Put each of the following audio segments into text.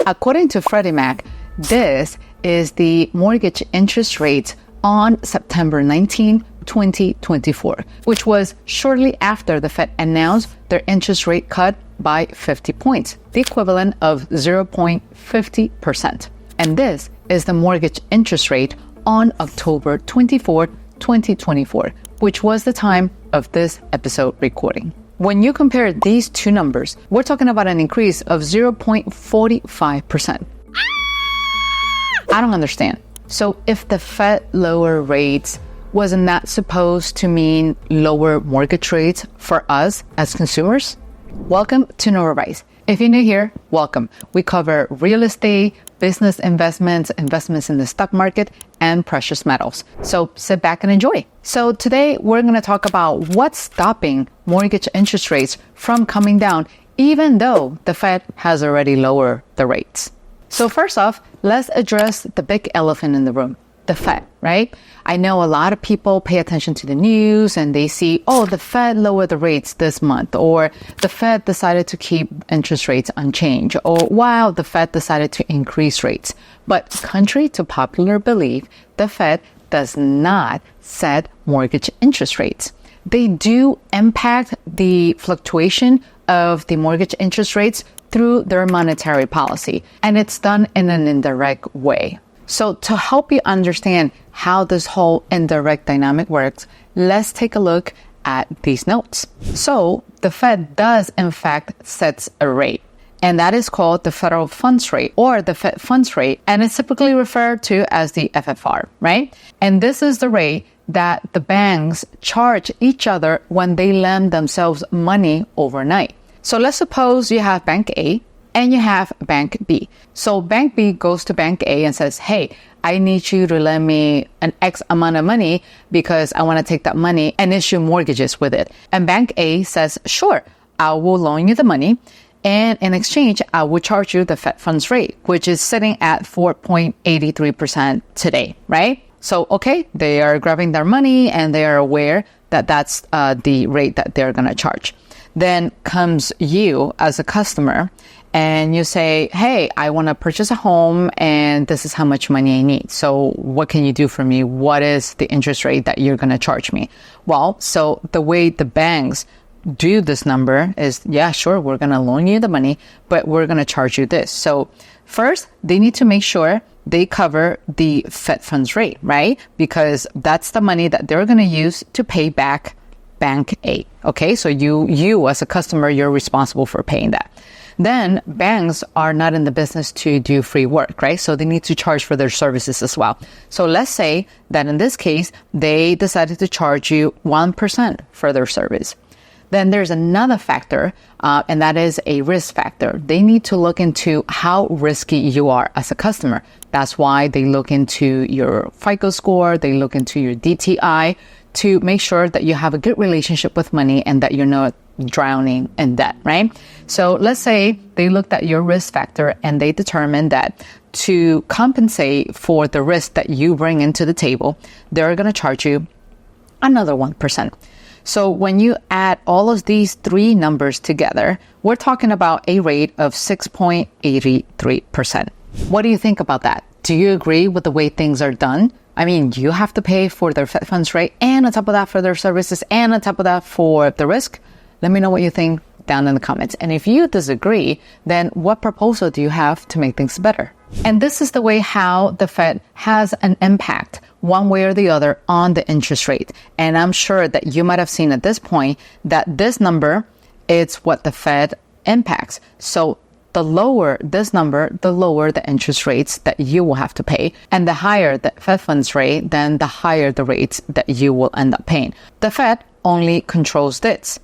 According to Freddie Mac, this is the mortgage interest rate on September 19, 2024, which was shortly after the Fed announced their interest rate cut by 50 points, the equivalent of 0.50%. And this is the mortgage interest rate on October 24, 2024, which was the time of this episode recording. When you compare these two numbers, we're talking about an increase of 0.45%. I don't understand. So if the Fed lower rates, wasn't that supposed to mean lower mortgage rates for us as consumers? Welcome to No Advice. If you're new here, welcome. We cover real estate, business investments, investments in the stock market, and precious metals. So sit back and enjoy. So today we're going to talk about what's stopping mortgage interest rates from coming down, even though the Fed has already lowered the rates. So first off, let's address the big elephant in the room, the Fed, right? I know a lot of people pay attention to the news and they see, oh, the Fed lowered the rates this month, or the Fed decided to keep interest rates unchanged, or wow, the Fed decided to increase rates. But contrary to popular belief, the Fed does not set mortgage interest rates. They do impact the fluctuation of the mortgage interest rates through their monetary policy, and it's done in an indirect way. So to help you understand how this whole indirect dynamic works, let's take a look at these notes. So the Fed does in fact sets a rate, and that is called the federal funds rate or the Fed funds rate, and it's typically referred to as the FFR, right? And this is the rate that the banks charge each other when they lend themselves money overnight. So let's suppose you have Bank A and you have Bank B. So Bank B goes to Bank A and says, hey, I need you to lend me an X amount of money because I want to take that money and issue mortgages with it. And Bank A says, sure, I will loan you the money. And in exchange, I will charge you the Fed funds rate, which is sitting at 4.83% today, right? So, okay, they are grabbing their money and they are aware that that's the rate that they're going to charge. Then comes you as a customer and you say, hey, I want to purchase a home and this is how much money I need. So what can you do for me? What is the interest rate that you're going to charge me? Well, so the way the banks do this number is, yeah, sure, we're going to loan you the money, but we're going to charge you this. So first, they need to make sure they cover the Fed funds rate, right? Because that's the money that they're going to use to pay back Bank A. Okay, so you as a customer, you're responsible for paying that. Then banks are not in the business to do free work, right? So they need to charge for their services as well. So let's say that in this case, they decided to charge you 1% for their service. Then there's another factor, and that is a risk factor. They need to look into how risky you are as a customer. That's why they look into your FICO score, they look into your DTI to make sure that you have a good relationship with money and that you're not drowning in debt, right? So let's say they looked at your risk factor and they determined that to compensate for the risk that you bring into the table, they're going to charge you another 1%. So when you add all of these three numbers together, we're talking about a rate of 6.83%. What do you think about that? Do you agree with the way things are done? I mean, you have to pay for their Fed funds rate and on top of that for their services and on top of that for the risk. Let me know what you think down in the comments. And if you disagree, then what proposal do you have to make things better? And this is the way how the Fed has an impact one way or the other on the interest rate. And I'm sure that you might have seen at this point that this number is what the Fed impacts. So the lower this number, the lower the interest rates that you will have to pay. And the higher the Fed funds rate, then the higher the rates that you will end up paying. The Fed only controls this.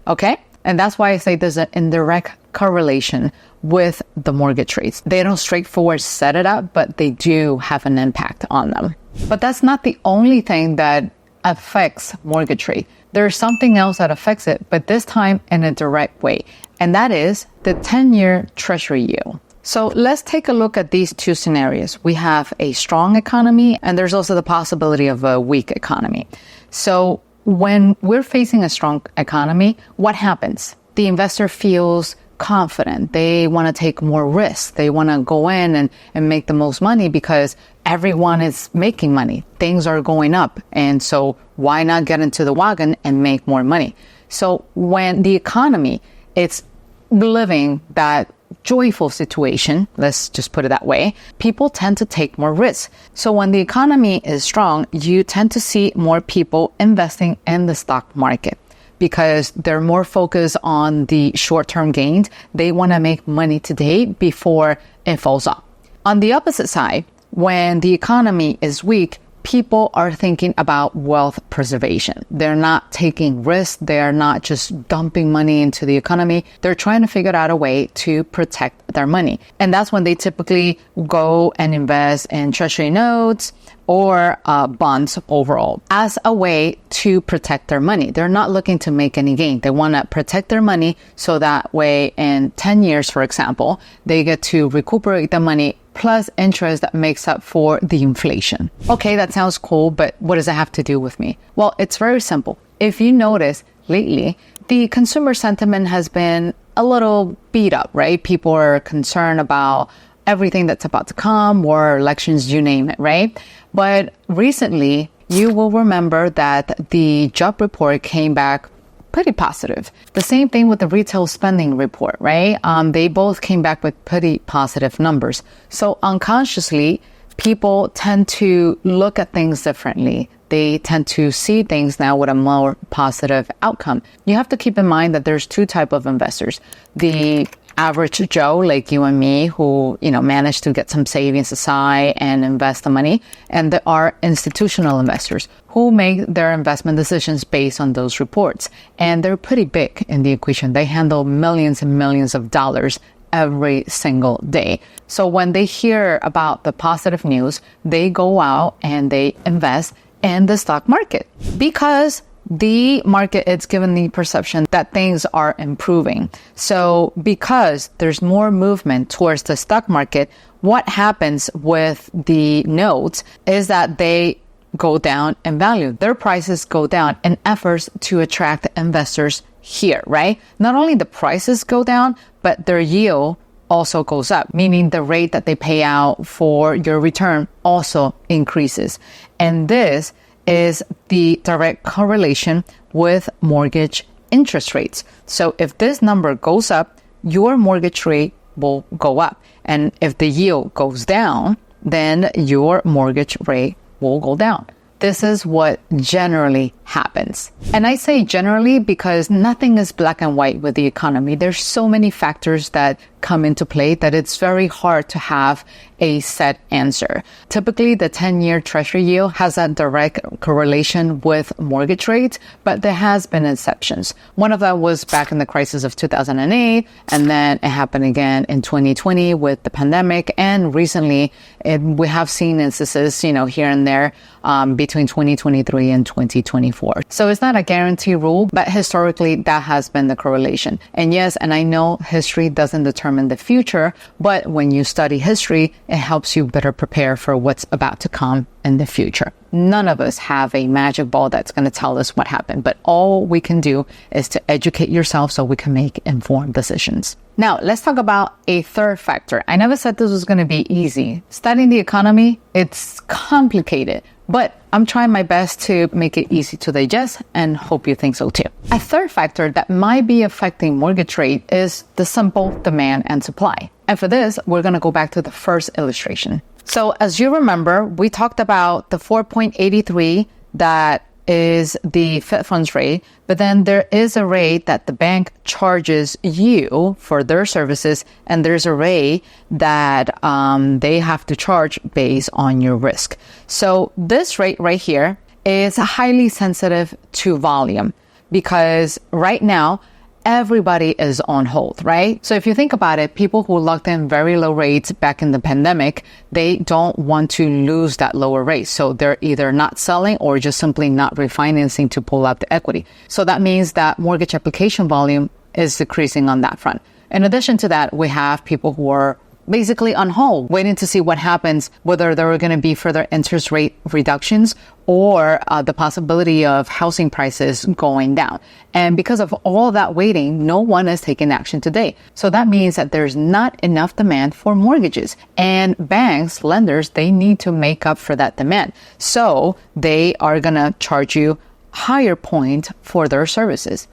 Okay? And that's why I say there's an indirect correlation with the mortgage rates. They don't straightforward set it up, but they do have an impact on them. But that's not the only thing that affects mortgage rate. There's something else that affects it, but this time in a direct way. And that is the 10-year Treasury yield. So let's take a look at these two scenarios. We have a strong economy, and there's also the possibility of a weak economy. So when we're facing a strong economy, what happens? The investor feels confident. They want to take more risks. They want to go in and make the most money because everyone is making money. Things are going up. And so why not get into the wagon and make more money? So when the economy is living that joyful situation, let's just put it that way, people tend to take more risks. So when the economy is strong, you tend to see more people investing in the stock market because they're more focused on the short-term gains. They want to make money today before it falls off. On the opposite side, when the economy is weak, people are thinking about wealth preservation. They're not taking risks. They're not just dumping money into the economy. They're trying to figure out a way to protect their money. And that's when they typically go and invest in treasury notes or bonds overall as a way to protect their money. They're not looking to make any gain. They want to protect their money so that way in 10 years, for example, they get to recuperate the money plus interest that makes up for the inflation. Okay, that sounds cool, but what does it have to do with me? Well, it's very simple. If you notice lately, the consumer sentiment has been a little beat up, right? People are concerned about everything that's about to come, war, elections, you name it, right? But recently, you will remember that the job report came back pretty positive. The same thing with the retail spending report, right? They both came back with pretty positive numbers. So unconsciously, people tend to look at things differently. They tend to see things now with a more positive outcome. You have to keep in mind that there's two types of investors. The average Joe like you and me who, managed to get some savings aside and invest the money. And there are institutional investors who make their investment decisions based on those reports. And they're pretty big in the equation. They handle millions and millions of dollars every single day. So when they hear about the positive news, they go out and they invest in the stock market because the market is given the perception that things are improving. So because there's more movement towards the stock market, what happens with the notes is that they go down in value. Their prices go down in efforts to attract investors here, right? Not only the prices go down, but their yield also goes up, meaning the rate that they pay out for your return also increases. And this is the direct correlation with mortgage interest rates. So if this number goes up, your mortgage rate will go up. And if the yield goes down, then your mortgage rate will go down. This is what generally happens. And I say generally because nothing is black and white with the economy. There's so many factors that come into play that it's very hard to have a set answer. Typically, the 10-year treasury yield has a direct correlation with mortgage rates, but there has been exceptions. One of them was back in the crisis of 2008, and then it happened again in 2020 with the pandemic. And recently, we have seen instances, here and there between 2023 and 2024. So it's not a guarantee rule, but historically, that has been the correlation. And yes, and I know history doesn't determine the future, but when you study history, it helps you better prepare for what's about to come in the future. None of us have a magic ball that's going to tell us what happened, but all we can do is to educate yourself so we can make informed decisions. Now, let's talk about a third factor. I never said this was going to be easy. Studying the economy, it's complicated, but I'm trying my best to make it easy to digest and hope you think so too. A third factor that might be affecting mortgage rate is the simple demand and supply. And for this, we're going to go back to the first illustration. So as you remember, we talked about the 4.83 that is the Fed funds rate, but then there is a rate that the bank charges you for their services, and there's a rate that they have to charge based on your risk. So this rate right here is highly sensitive to volume because right now, everybody is on hold, right? So if you think about it, people who locked in very low rates back in the pandemic, they don't want to lose that lower rate. So they're either not selling or just simply not refinancing to pull out the equity. So that means that mortgage application volume is decreasing on that front. In addition to that, we have people who are basically on hold, waiting to see what happens, whether there are going to be further interest rate reductions or the possibility of housing prices going down. And because of all that waiting, no one is taking action today. So that means that there's not enough demand for mortgages. And banks, lenders, they need to make up for that demand. So they are going to charge you higher point for their services.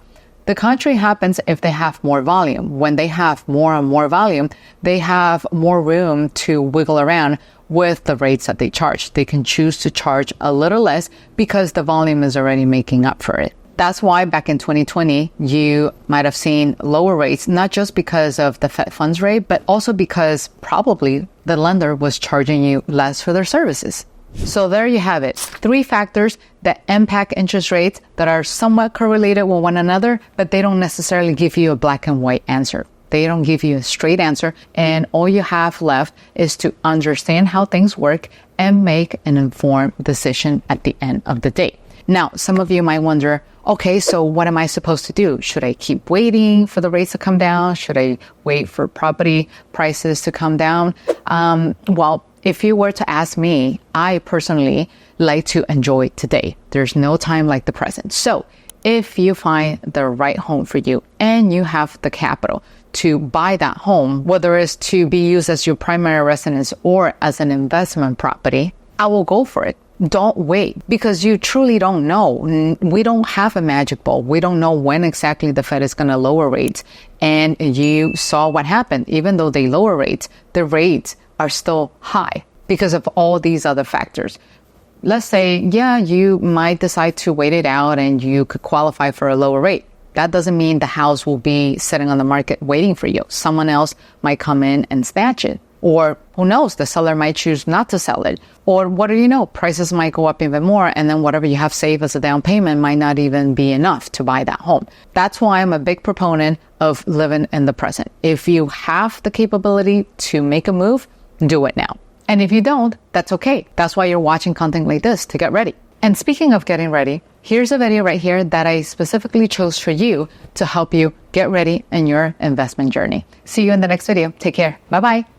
The contrary happens if they have more volume. When they have more and more volume, they have more room to wiggle around with the rates that they charge. They can choose to charge a little less because the volume is already making up for it. That's why back in 2020, you might have seen lower rates, not just because of the Fed funds rate, but also because probably the lender was charging you less for their services. So there you have it. 3 factors that impact interest rates that are somewhat correlated with one another, but they don't necessarily give you a black and white answer. They don't give you a straight answer. And all you have left is to understand how things work and make an informed decision at the end of the day. Now, some of you might wonder, okay, so what am I supposed to do? Should I keep waiting for the rates to come down? Should I wait for property prices to come down? Well, if you were to ask me, I personally like to enjoy today. There's no time like the present. So if you find the right home for you and you have the capital to buy that home, whether it's to be used as your primary residence or as an investment property, I will go for it. Don't wait, because you truly don't know. We don't have a magic bulb. We don't know when exactly the Fed is going to lower rates. And you saw what happened. Even though they lower rates, the rates are still high because of all these other factors. Let's say, yeah, you might decide to wait it out and you could qualify for a lower rate. That doesn't mean the house will be sitting on the market waiting for you. Someone else might come in and snatch it. Or who knows, the seller might choose not to sell it. Or what do you know, prices might go up even more, and then whatever you have saved as a down payment might not even be enough to buy that home. That's why I'm a big proponent of living in the present. If you have the capability to make a move, do it now. And if you don't, that's okay. That's why you're watching content like this, to get ready. And speaking of getting ready, here's a video right here that I specifically chose for you to help you get ready in your investment journey. See you in the next video. Take care. Bye-bye.